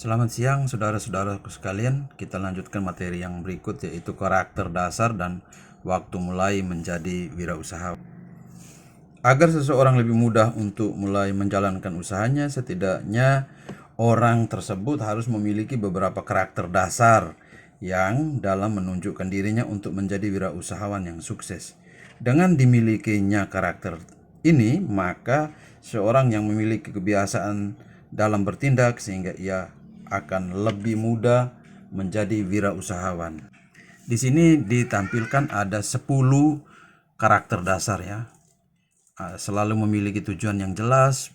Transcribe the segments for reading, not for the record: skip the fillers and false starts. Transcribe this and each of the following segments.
Selamat siang saudara-saudaraku sekalian. Kita lanjutkan materi yang berikut, yaitu karakter dasar dan waktu mulai menjadi wirausahawan. Agar seseorang lebih mudah untuk mulai menjalankan usahanya, setidaknya orang tersebut harus memiliki beberapa karakter dasar yang dalam menunjukkan dirinya untuk menjadi wirausahawan yang sukses. Dengan dimilikinya karakter ini, maka seorang yang memiliki kebiasaan dalam bertindak sehingga ia akan lebih mudah menjadi wirausahawan. Di sini ditampilkan ada 10 karakter dasar ya. Selalu memiliki tujuan yang jelas,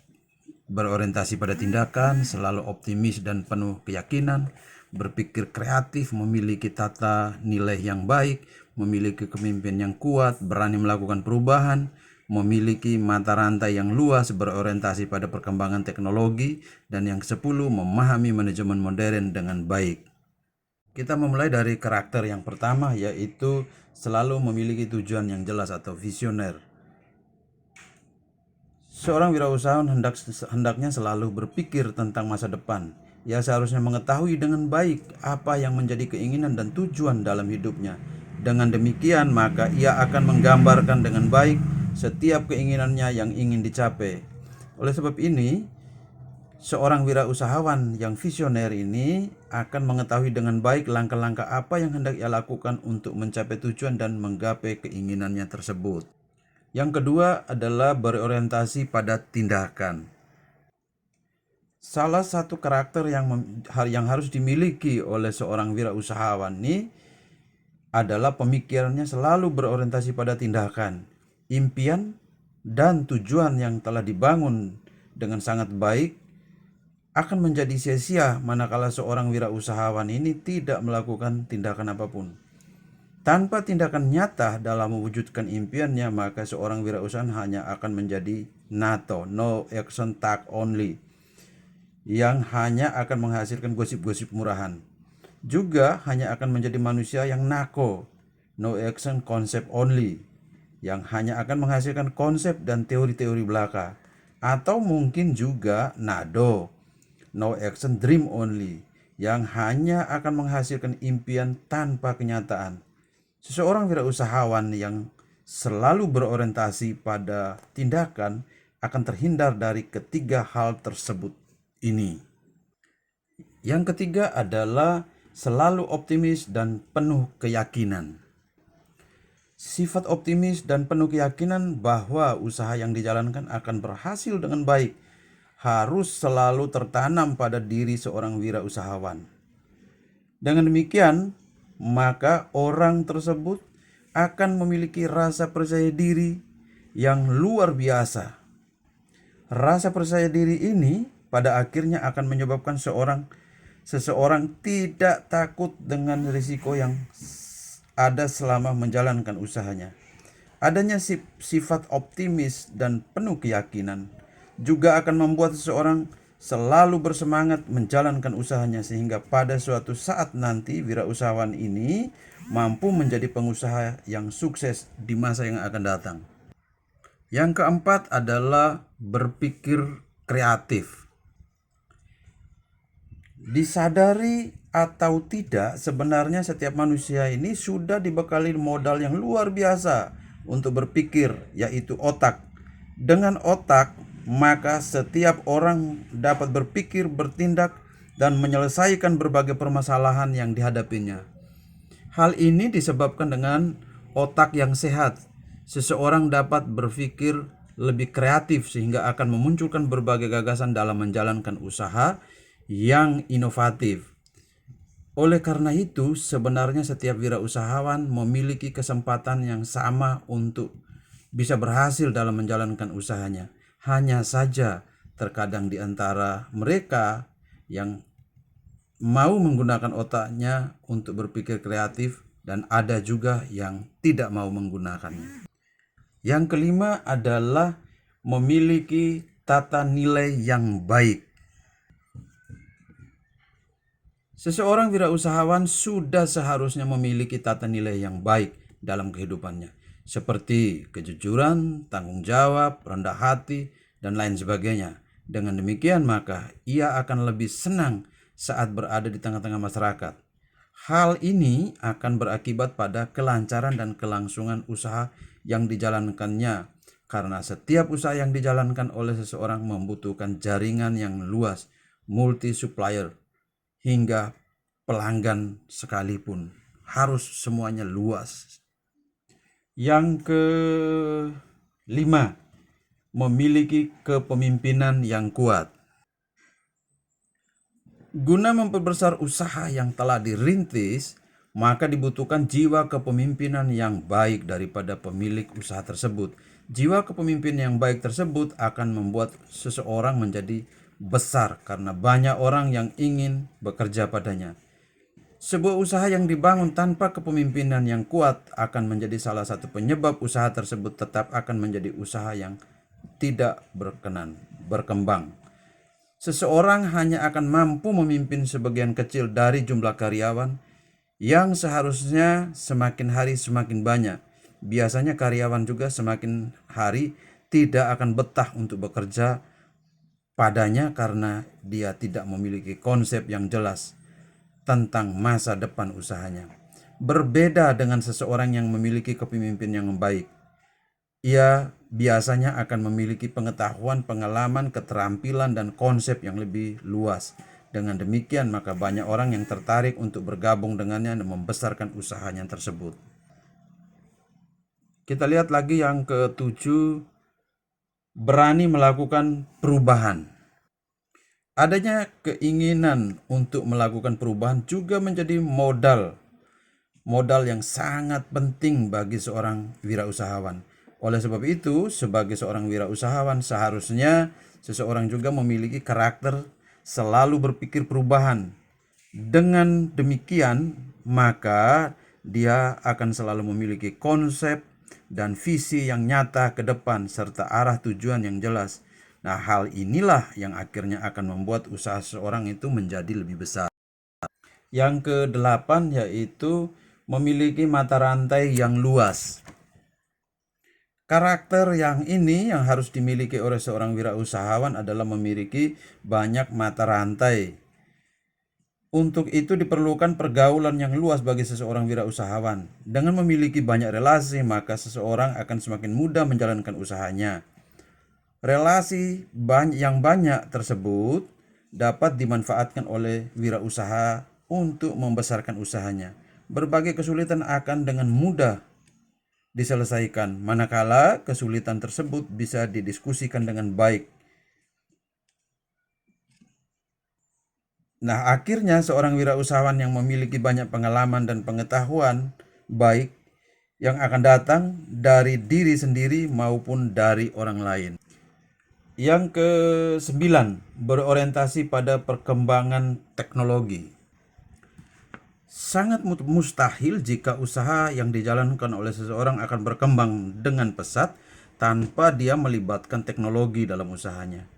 berorientasi pada tindakan, selalu optimis dan penuh keyakinan, berpikir kreatif, memiliki tata nilai yang baik, memiliki kepemimpinan yang kuat, berani melakukan perubahan, memiliki mata rantai yang luas, berorientasi pada perkembangan teknologi, dan yang ke-10, memahami manajemen modern dengan baik. Kita memulai dari karakter yang pertama, yaitu selalu memiliki tujuan yang jelas atau visioner. Seorang wirausahawan hendaknya selalu berpikir tentang masa depan. Ia seharusnya mengetahui dengan baik apa yang menjadi keinginan dan tujuan dalam hidupnya. Dengan demikian, maka ia akan menggambarkan dengan baik setiap keinginannya yang ingin dicapai. Oleh sebab ini, seorang wirausahawan yang visioner ini akan mengetahui dengan baik langkah-langkah apa yang hendak ia lakukan untuk mencapai tujuan dan menggapai keinginannya tersebut. Yang kedua adalah berorientasi pada tindakan. Salah satu karakter yang harus dimiliki oleh seorang wirausahawan ini adalah pemikirannya selalu berorientasi pada tindakan. Impian dan tujuan yang telah dibangun dengan sangat baik akan menjadi sia-sia manakala seorang wirausahawan ini tidak melakukan tindakan apapun. Tanpa tindakan nyata dalam mewujudkan impiannya, maka seorang wirausahawan hanya akan menjadi NATO, no action talk only, yang hanya akan menghasilkan gosip-gosip murahan. Juga hanya akan menjadi manusia yang NAKO, no action concept only, yang hanya akan menghasilkan konsep dan teori-teori belaka. Atau mungkin juga NADO, no action dream only, yang hanya akan menghasilkan impian tanpa kenyataan. Seseorang wirausahawan yang selalu berorientasi pada tindakan akan terhindar dari ketiga hal tersebut ini. Yang ketiga adalah selalu optimis dan penuh keyakinan. Sifat optimis dan penuh keyakinan bahwa usaha yang dijalankan akan berhasil dengan baik harus selalu tertanam pada diri seorang wirausahawan. Dengan demikian, maka orang tersebut akan memiliki rasa percaya diri yang luar biasa. Rasa percaya diri ini pada akhirnya akan menyebabkan seseorang tidak takut dengan risiko yang ada selama menjalankan usahanya. Adanya sifat optimis dan penuh keyakinan juga akan membuat seseorang selalu bersemangat menjalankan usahanya, sehingga pada suatu saat nanti wirausahawan ini mampu menjadi pengusaha yang sukses di masa yang akan datang. Yang keempat adalah berpikir kreatif. Disadari atau tidak, sebenarnya setiap manusia ini sudah dibekali modal yang luar biasa untuk berpikir, yaitu otak. Dengan otak, maka setiap orang dapat berpikir, bertindak, dan menyelesaikan berbagai permasalahan yang dihadapinya. Hal ini disebabkan dengan otak yang sehat. Seseorang dapat berpikir lebih kreatif sehingga akan memunculkan berbagai gagasan dalam menjalankan usaha yang inovatif. Oleh karena itu, sebenarnya setiap wirausahawan memiliki kesempatan yang sama untuk bisa berhasil dalam menjalankan usahanya. Hanya saja terkadang di antara mereka yang mau menggunakan otaknya untuk berpikir kreatif, dan ada juga yang tidak mau menggunakannya. Yang kelima adalah memiliki tata nilai yang baik. Seseorang wirausahawan sudah seharusnya memiliki tata nilai yang baik dalam kehidupannya, seperti kejujuran, tanggung jawab, rendah hati, dan lain sebagainya. Dengan demikian, maka ia akan lebih senang saat berada di tengah-tengah masyarakat. Hal ini akan berakibat pada kelancaran dan kelangsungan usaha yang dijalankannya, karena setiap usaha yang dijalankan oleh seseorang membutuhkan jaringan yang luas, multi supplier, hingga pelanggan sekalipun. Harus semuanya luas. Yang kelima, memiliki kepemimpinan yang kuat. Guna memperbesar usaha yang telah dirintis, maka dibutuhkan jiwa kepemimpinan yang baik daripada pemilik usaha tersebut. Jiwa kepemimpinan yang baik tersebut akan membuat seseorang menjadi besar karena banyak orang yang ingin bekerja padanya. Sebuah usaha yang dibangun tanpa kepemimpinan yang kuat akan menjadi salah satu penyebab usaha tersebut tetap akan menjadi usaha yang tidak berkembang. Seseorang hanya akan mampu memimpin sebagian kecil dari jumlah karyawan yang seharusnya semakin hari semakin banyak. Biasanya karyawan juga semakin hari tidak akan betah untuk bekerja padanya karena dia tidak memiliki konsep yang jelas tentang masa depan usahanya. Berbeda dengan seseorang yang memiliki kepemimpinan yang baik. Ia biasanya akan memiliki pengetahuan, pengalaman, keterampilan, dan konsep yang lebih luas. Dengan demikian, maka banyak orang yang tertarik untuk bergabung dengannya dan membesarkan usahanya tersebut. Kita lihat lagi yang ketujuh, berani melakukan perubahan. Adanya keinginan untuk melakukan perubahan juga menjadi modal yang sangat penting bagi seorang wirausahawan. Oleh sebab itu, sebagai seorang wirausahawan seharusnya seseorang juga memiliki karakter selalu berpikir perubahan. Dengan demikian, maka dia akan selalu memiliki konsep dan visi yang nyata ke depan serta arah tujuan yang jelas. Nah, hal inilah yang akhirnya akan membuat usaha seseorang itu menjadi lebih besar. Yang kedelapan yaitu memiliki mata rantai yang luas. Karakter yang harus dimiliki oleh seorang wirausahawan adalah memiliki banyak mata rantai. Untuk itu diperlukan pergaulan yang luas bagi seseorang wirausahawan. Dengan memiliki banyak relasi, maka seseorang akan semakin mudah menjalankan usahanya. Relasi yang banyak tersebut dapat dimanfaatkan oleh wirausaha untuk membesarkan usahanya. Berbagai kesulitan akan dengan mudah diselesaikan, manakala kesulitan tersebut bisa didiskusikan dengan baik. Nah, akhirnya seorang wirausahawan yang memiliki banyak pengalaman dan pengetahuan baik yang akan datang dari diri sendiri maupun dari orang lain. Yang kesembilan, berorientasi pada perkembangan teknologi. Sangat mustahil jika usaha yang dijalankan oleh seseorang akan berkembang dengan pesat tanpa dia melibatkan teknologi dalam usahanya.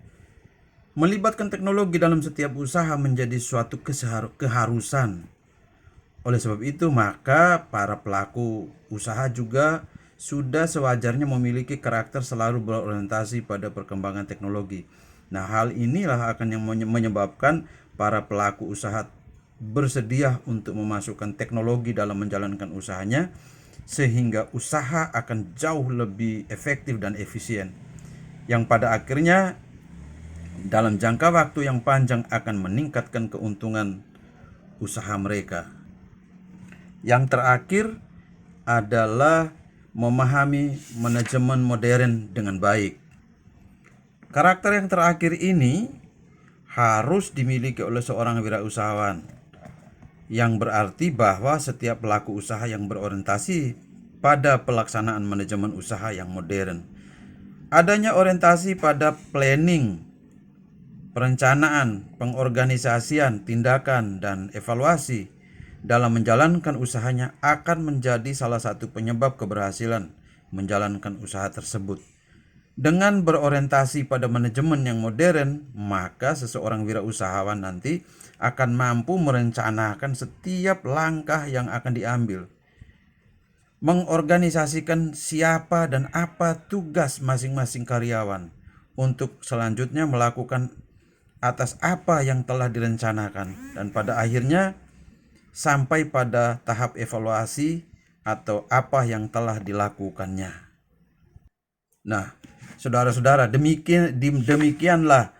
Melibatkan teknologi dalam setiap usaha menjadi suatu keharusan. Oleh sebab itu, maka para pelaku usaha juga sudah sewajarnya memiliki karakter selalu berorientasi pada perkembangan teknologi. Nah, hal inilah akan yang menyebabkan para pelaku usaha bersedia untuk memasukkan teknologi dalam menjalankan usahanya, sehingga usaha akan jauh lebih efektif dan efisien, yang pada akhirnya dalam jangka waktu yang panjang akan meningkatkan keuntungan usaha mereka. Yang terakhir adalah memahami manajemen modern dengan baik. Karakter yang terakhir ini harus dimiliki oleh seorang wirausahawan, yang berarti bahwa setiap pelaku usaha yang berorientasi pada pelaksanaan manajemen usaha yang modern. Adanya orientasi pada planning, perencanaan, pengorganisasian, tindakan, dan evaluasi dalam menjalankan usahanya akan menjadi salah satu penyebab keberhasilan menjalankan usaha tersebut. Dengan berorientasi pada manajemen yang modern, maka seseorang wirausahawan nanti akan mampu merencanakan setiap langkah yang akan diambil, mengorganisasikan siapa dan apa tugas masing-masing karyawan untuk selanjutnya melakukan atas apa yang telah direncanakan, dan pada akhirnya sampai pada tahap evaluasi atau apa yang telah dilakukannya. Nah, saudara-saudara, demikianlah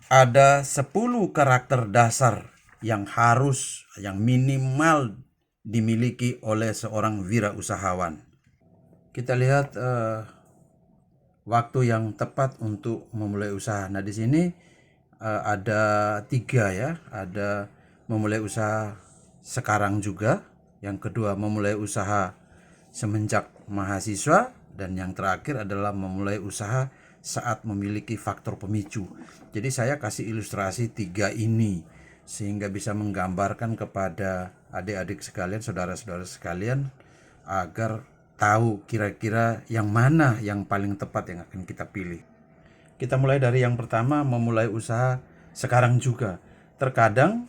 ada 10 karakter dasar yang minimal dimiliki oleh seorang wirausahawan. Kita lihat waktu yang tepat untuk memulai usaha. Nah, di sini ada 3 ya. Ada memulai usaha sekarang juga. Yang kedua, memulai usaha semenjak mahasiswa. Dan yang terakhir adalah memulai usaha saat memiliki faktor pemicu. Jadi saya kasih ilustrasi 3 ini sehingga bisa menggambarkan kepada adik-adik sekalian, saudara-saudara sekalian, agar tahu kira-kira yang mana yang paling tepat yang akan kita pilih. Kita mulai dari yang pertama, memulai usaha sekarang juga. Terkadang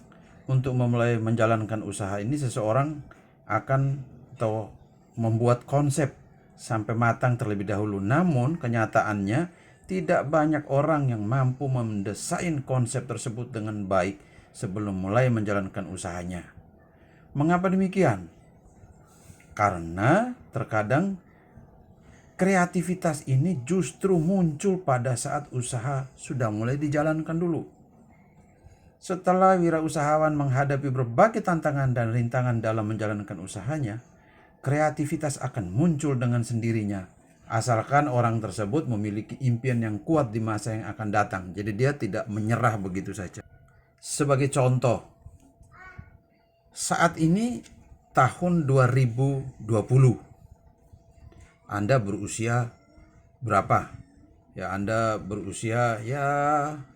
untuk memulai menjalankan usaha ini seseorang akan atau membuat konsep sampai matang terlebih dahulu. Namun kenyataannya tidak banyak orang yang mampu mendesain konsep tersebut dengan baik sebelum mulai menjalankan usahanya. Mengapa demikian? Karena terkadang kreativitas ini justru muncul pada saat usaha sudah mulai dijalankan dulu. Setelah wirausahawan menghadapi berbagai tantangan dan rintangan dalam menjalankan usahanya, kreativitas akan muncul dengan sendirinya, asalkan orang tersebut memiliki impian yang kuat di masa yang akan datang. Jadi dia tidak menyerah begitu saja. Sebagai contoh, saat ini tahun 2020. Anda berusia berapa? Ya, Anda berusia 19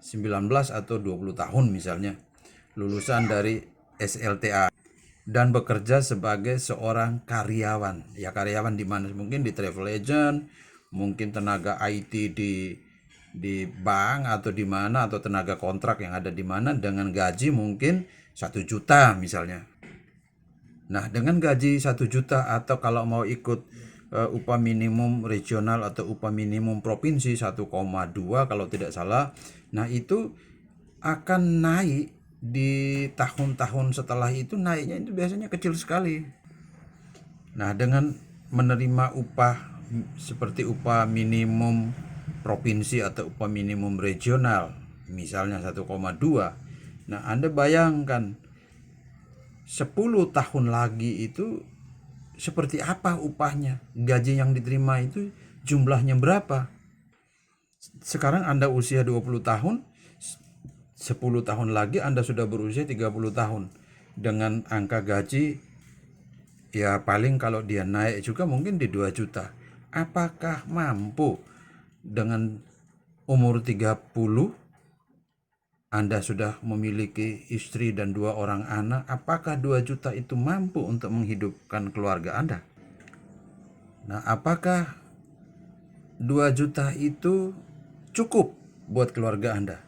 atau 20 tahun misalnya. Lulusan dari SLTA dan bekerja sebagai seorang karyawan. Ya, karyawan di mana? Mungkin di travel agent, mungkin tenaga IT di bank atau di mana, atau tenaga kontrak yang ada di mana dengan gaji mungkin 1 juta misalnya. Nah, dengan gaji 1 juta atau kalau mau ikut upah minimum regional atau upah minimum provinsi 1,2 kalau tidak salah. Nah, itu akan naik di tahun-tahun setelah itu, naiknya itu biasanya kecil sekali. Nah, dengan menerima upah seperti upah minimum provinsi atau upah minimum regional misalnya 1,2. Nah, Anda bayangkan 10 tahun lagi itu seperti apa upahnya, gaji yang diterima itu jumlahnya berapa. Sekarang Anda usia 20 tahun, 10 tahun lagi Anda sudah berusia 30 tahun. Dengan angka gaji ya paling kalau dia naik juga mungkin di 2 juta. Apakah mampu dengan umur 30 Anda sudah memiliki istri dan 2 orang anak? Apakah 2 juta itu mampu untuk menghidupkan keluarga Anda? Nah, apakah 2 juta itu cukup buat keluarga Anda?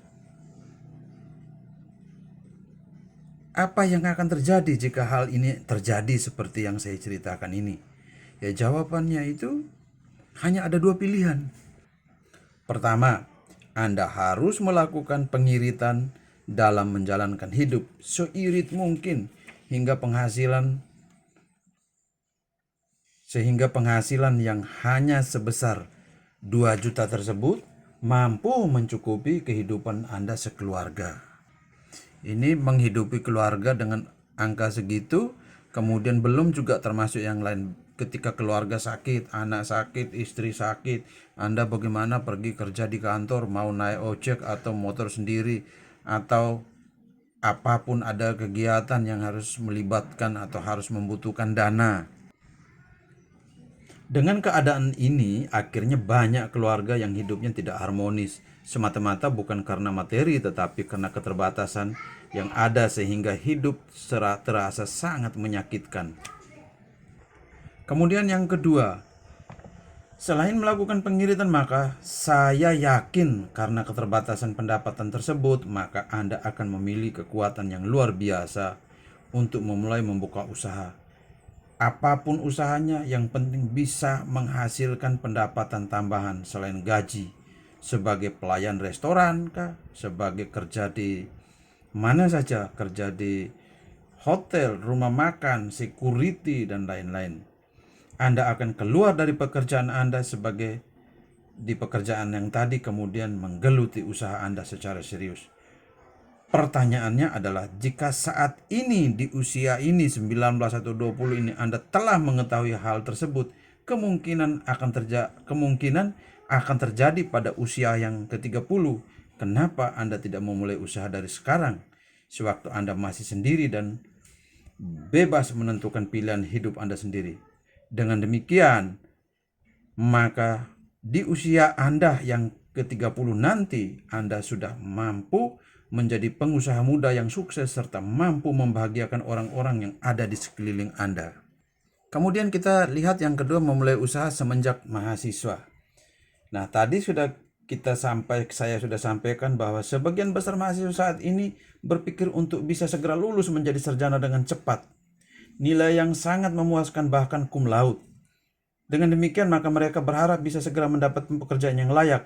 Apa yang akan terjadi jika hal ini terjadi seperti yang saya ceritakan ini? Ya, jawabannya itu hanya ada 2 pilihan. Pertama, Anda harus melakukan pengiritan dalam menjalankan hidup seirit mungkin sehingga penghasilan yang hanya sebesar 2 juta tersebut mampu mencukupi kehidupan Anda sekeluarga. Ini menghidupi keluarga dengan angka segitu, kemudian belum juga termasuk yang lain. Ketika keluarga sakit, anak sakit, istri sakit, Anda bagaimana pergi kerja di kantor, mau naik ojek atau motor sendiri, atau apapun ada kegiatan yang harus melibatkan atau harus membutuhkan dana. Dengan keadaan ini, akhirnya banyak keluarga yang hidupnya tidak harmonis, semata-mata bukan karena materi, tetapi karena keterbatasan yang ada sehingga hidup terasa sangat menyakitkan. Kemudian yang kedua, selain melakukan pengiritan, maka saya yakin karena keterbatasan pendapatan tersebut, maka Anda akan memiliki kekuatan yang luar biasa untuk memulai membuka usaha. Apapun usahanya, yang penting bisa menghasilkan pendapatan tambahan selain gaji. sebagai pelayan restoran kah, sebagai kerja di mana saja, kerja di hotel, rumah makan, security, dan lain-lain. Anda akan keluar dari pekerjaan Anda sebagai di pekerjaan yang tadi, kemudian menggeluti usaha Anda secara serius. Pertanyaannya adalah, jika saat ini di usia ini 19 atau 20 ini Anda telah mengetahui hal tersebut, kemungkinan akan terjadi pada usia yang ke-30. Kenapa Anda tidak memulai usaha dari sekarang, sewaktu Anda masih sendiri dan bebas menentukan pilihan hidup Anda sendiri? Dengan demikian, maka di usia Anda yang ke-30 nanti, Anda sudah mampu menjadi pengusaha muda yang sukses serta mampu membahagiakan orang-orang yang ada di sekeliling Anda. Kemudian kita lihat yang kedua, memulai usaha semenjak mahasiswa. Nah, tadi saya sudah sampaikan bahwa sebagian besar mahasiswa saat ini berpikir untuk bisa segera lulus menjadi sarjana dengan cepat. Nilai yang sangat memuaskan, bahkan cum laude. Dengan demikian maka mereka berharap bisa segera mendapat pekerjaan yang layak,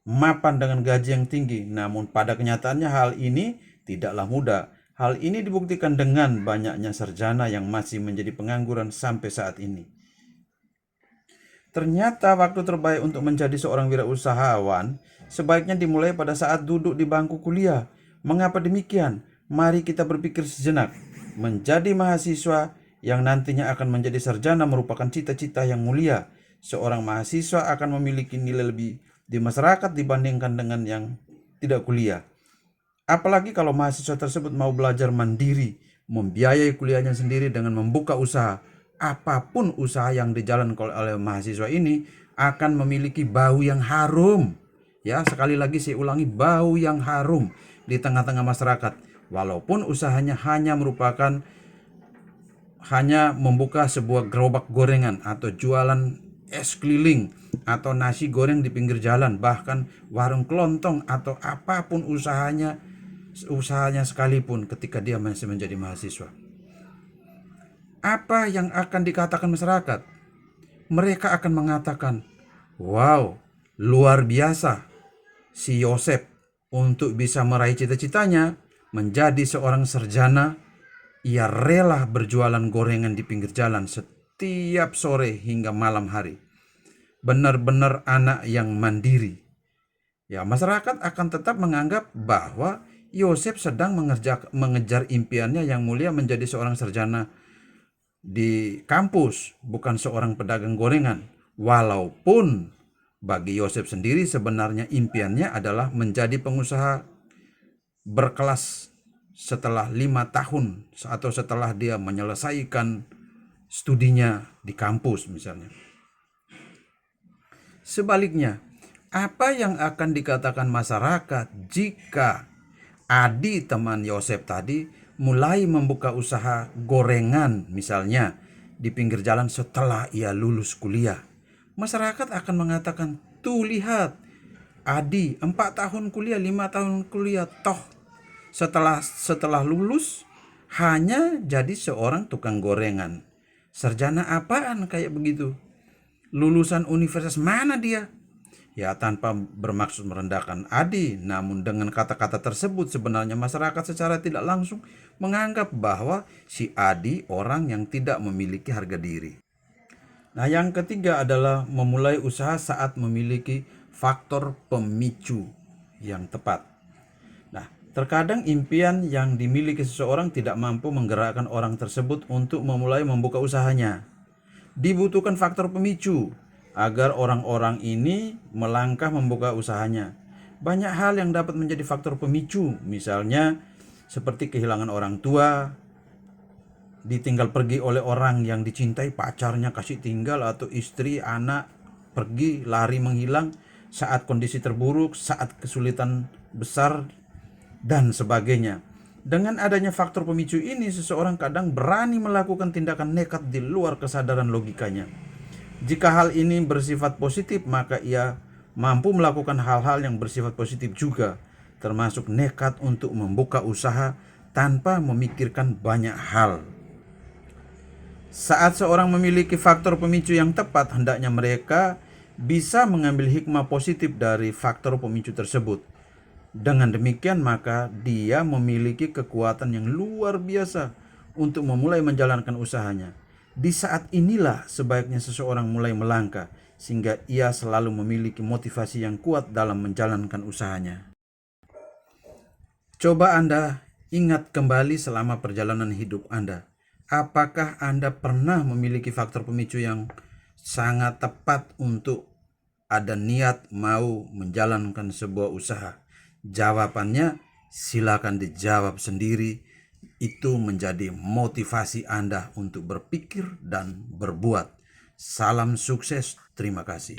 mapan dengan gaji yang tinggi. Namun pada kenyataannya hal ini tidaklah mudah. Hal ini dibuktikan dengan banyaknya sarjana yang masih menjadi pengangguran sampai saat ini. Ternyata waktu terbaik untuk menjadi seorang wirausahawan sebaiknya dimulai pada saat duduk di bangku kuliah. Mengapa demikian? Mari kita berpikir sejenak. Menjadi mahasiswa yang nantinya akan menjadi sarjana merupakan cita-cita yang mulia. Seorang mahasiswa akan memiliki nilai lebih di masyarakat dibandingkan dengan yang tidak kuliah. Apalagi kalau mahasiswa tersebut mau belajar mandiri, membiayai kuliahnya sendiri dengan membuka usaha. Apapun usaha yang dijalankan oleh mahasiswa ini akan memiliki bau yang harum. Ya, sekali lagi saya ulangi, bau yang harum di tengah-tengah masyarakat. Walaupun usahanya hanya membuka sebuah gerobak gorengan atau jualan es keliling atau nasi goreng di pinggir jalan, bahkan warung kelontong atau apapun usahanya sekalipun ketika dia masih menjadi mahasiswa. Apa yang akan dikatakan masyarakat? Mereka akan mengatakan, wow, luar biasa si Yosef untuk bisa meraih cita-citanya menjadi seorang sarjana. Ia rela berjualan gorengan di pinggir jalan setiap sore hingga malam hari. Benar-benar anak yang mandiri. Ya, masyarakat akan tetap menganggap bahwa Yosef sedang mengejar impiannya yang mulia menjadi seorang sarjana di kampus, bukan seorang pedagang gorengan. Walaupun bagi Yosef sendiri sebenarnya impiannya adalah menjadi pengusaha berkelas setelah 5 tahun atau setelah dia menyelesaikan studinya di kampus misalnya. Sebaliknya, apa yang akan dikatakan masyarakat jika Adi teman Yosef tadi mulai membuka usaha gorengan misalnya di pinggir jalan setelah ia lulus kuliah? Masyarakat akan mengatakan, tuh lihat, Adi 4 tahun kuliah, 5 tahun kuliah, toh setelah lulus hanya jadi seorang tukang gorengan. Sarjana apaan kayak begitu? Lulusan universitas mana dia? Ya, tanpa bermaksud merendahkan Adi, namun dengan kata-kata tersebut sebenarnya masyarakat secara tidak langsung menganggap bahwa si Adi orang yang tidak memiliki harga diri. Nah, yang ketiga adalah memulai usaha saat memiliki faktor pemicu yang tepat. Terkadang impian yang dimiliki seseorang tidak mampu menggerakkan orang tersebut untuk memulai membuka usahanya. Dibutuhkan faktor pemicu agar orang-orang ini melangkah membuka usahanya. Banyak hal yang dapat menjadi faktor pemicu, misalnya seperti kehilangan orang tua, ditinggal pergi oleh orang yang dicintai, pacarnya kasih tinggal, atau istri, anak pergi, lari, menghilang saat kondisi terburuk, saat kesulitan besar, dan sebagainya. Dengan adanya faktor pemicu ini, seseorang kadang berani melakukan tindakan nekat di luar kesadaran logikanya. Jika hal ini bersifat positif, maka ia mampu melakukan hal-hal yang bersifat positif juga, termasuk nekat untuk membuka usaha tanpa memikirkan banyak hal. Saat seorang memiliki faktor pemicu yang tepat, hendaknya mereka bisa mengambil hikmah positif dari faktor pemicu tersebut. Dengan demikian maka dia memiliki kekuatan yang luar biasa untuk memulai menjalankan usahanya. Di saat inilah sebaiknya seseorang mulai melangkah, sehingga ia selalu memiliki motivasi yang kuat dalam menjalankan usahanya. Coba Anda ingat kembali selama perjalanan hidup Anda. Apakah Anda pernah memiliki faktor pemicu yang sangat tepat untuk ada niat mau menjalankan sebuah usaha? Jawabannya silakan dijawab sendiri. Itu menjadi motivasi Anda untuk berpikir dan berbuat. Salam sukses, terima kasih.